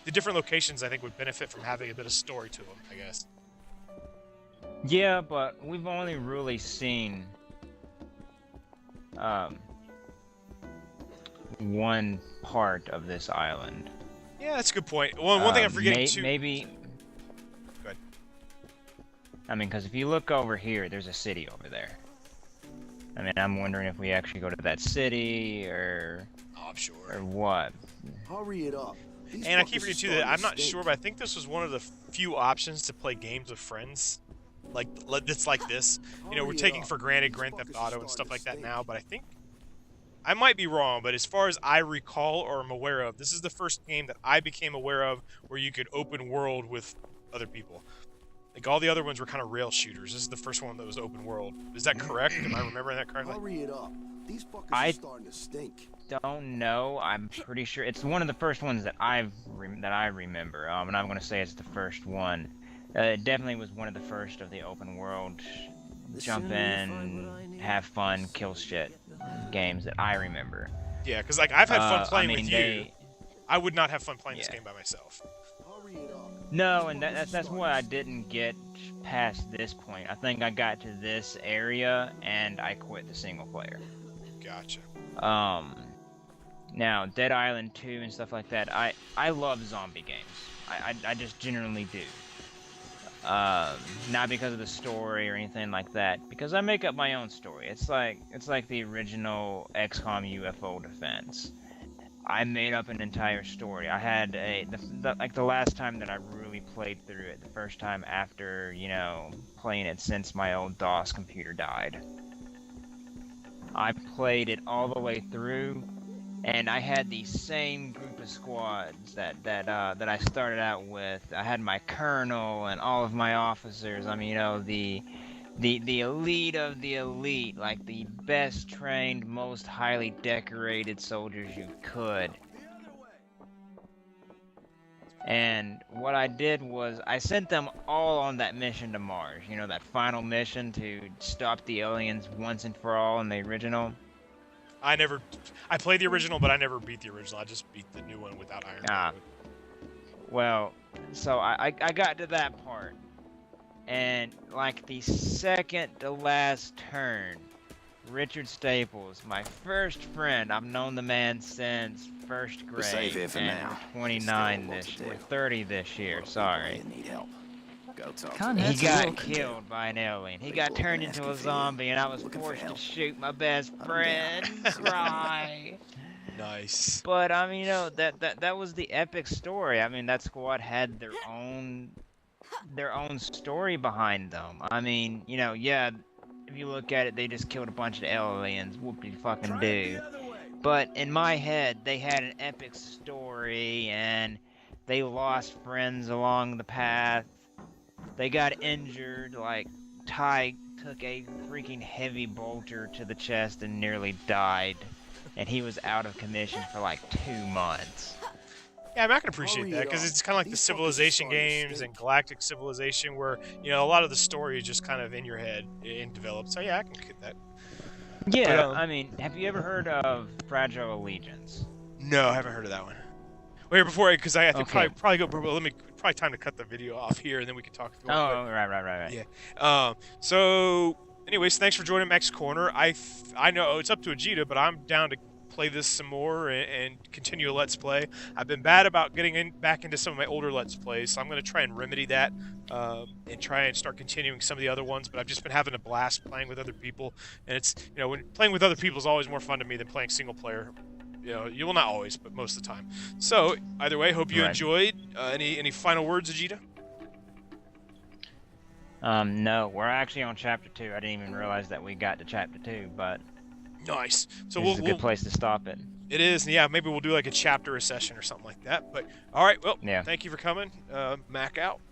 the different locations I think would benefit from having a bit of story to them, I guess. Yeah, but we've only really seen um, one part of this island. Yeah, that's a good point. One thing I'm forgetting too. Maybe. Go ahead. I mean, because if you look over here, there's a city over there. I mean, I'm wondering if we actually go to that city or. Oh, I'm sure. Or what? Hurry it up. And I keep forgetting too that I'm not sure, but I think this was one of the few options to play games with friends. Like it's like this. You know, we're taking for granted Grand Theft Auto and stuff like that now, but I think I might be wrong, but as far as I recall or am aware of, this is the first game that I became aware of where you could open world with other people. Like all the other ones were kind of rail shooters. This is the first one that was open world. Is that correct? Am I remembering that correctly? Hurry it up. These fuckers are starting to stink. Don't know. I'm pretty sure it's one of the first ones that I remember. And I'm gonna say it's the first one. It definitely was one of the first of the open world, jump in, have fun, kill shit games that I remember. Yeah, because like I've had fun playing with you. They, I would not have fun playing this game by myself. No, and that's why I didn't get past this point. I think I got to this area and I quit the single player. Gotcha. Now Dead Island 2 and stuff like that. I love zombie games. I just generally do. Not because of the story or anything like that, because I make up my own story. It's like the original XCOM UFO Defense. I made up an entire story. I had the last time that I really played through it, the first time after, you know, playing it since my old DOS computer died. I played it all the way through, and I had the same group of squads that I started out with. I had my colonel and all of my officers. I mean, you know, the elite of the elite, like the best trained, most highly decorated soldiers you could. And what I did was I sent them all on that mission to Mars. You know, that final mission to stop the aliens once and for all in the original. I played the original, but I never beat the original. I just beat the new one without Iron Man. Well, so I got to that part. And like the second to last turn, Richard Staples, my first friend, I've known the man since first grade, safe here for and now. 29 this year, 30 this year, sorry. Need help. Go talk. He got killed by an alien. He got turned into a zombie, and I was forced to shoot my best friend. Cry. Nice. But I mean, you know, that was the epic story. I mean, that squad had their own story behind them. I mean, you know, yeah, if you look at it, they just killed a bunch of aliens. Whoopie fucking do. But in my head, they had an epic story, and they lost friends along the path. They got injured, like Ty took a freaking heavy bolter to the chest and nearly died, and he was out of commission for like 2 months. Yeah, I mean, I can appreciate that, because it's kind of like the Civilization games and Galactic Civilization, where, you know, a lot of the story is just kind of in your head and developed. So yeah, I can get that. Yeah, but, I mean, have you ever heard of Fragile Allegiance? No, I haven't heard of that one. Wait, before, because I think Okay. probably go. Well, probably time to cut the video off here, and then we can talk. Oh, right. Yeah. So, anyways, thanks for joining Max Corner. I know it's up to Aegeta, but I'm down to play this some more and continue a Let's Play. I've been bad about getting back into some of my older Let's Plays, so I'm going to try and remedy that and try and start continuing some of the other ones. But I've just been having a blast playing with other people, and it's, you know, when playing with other people is always more fun to me than playing single player. You know, you will not always, but most of the time. So, either way, hope you enjoyed. Any final words, Aegeta? No, we're actually on chapter 2. I didn't even realize that we got to chapter 2, but nice. So this is a good place to stop it. It is, yeah. Maybe we'll do like a chapter a session or something like that. But all right, well, yeah. Thank you for coming. Mac out.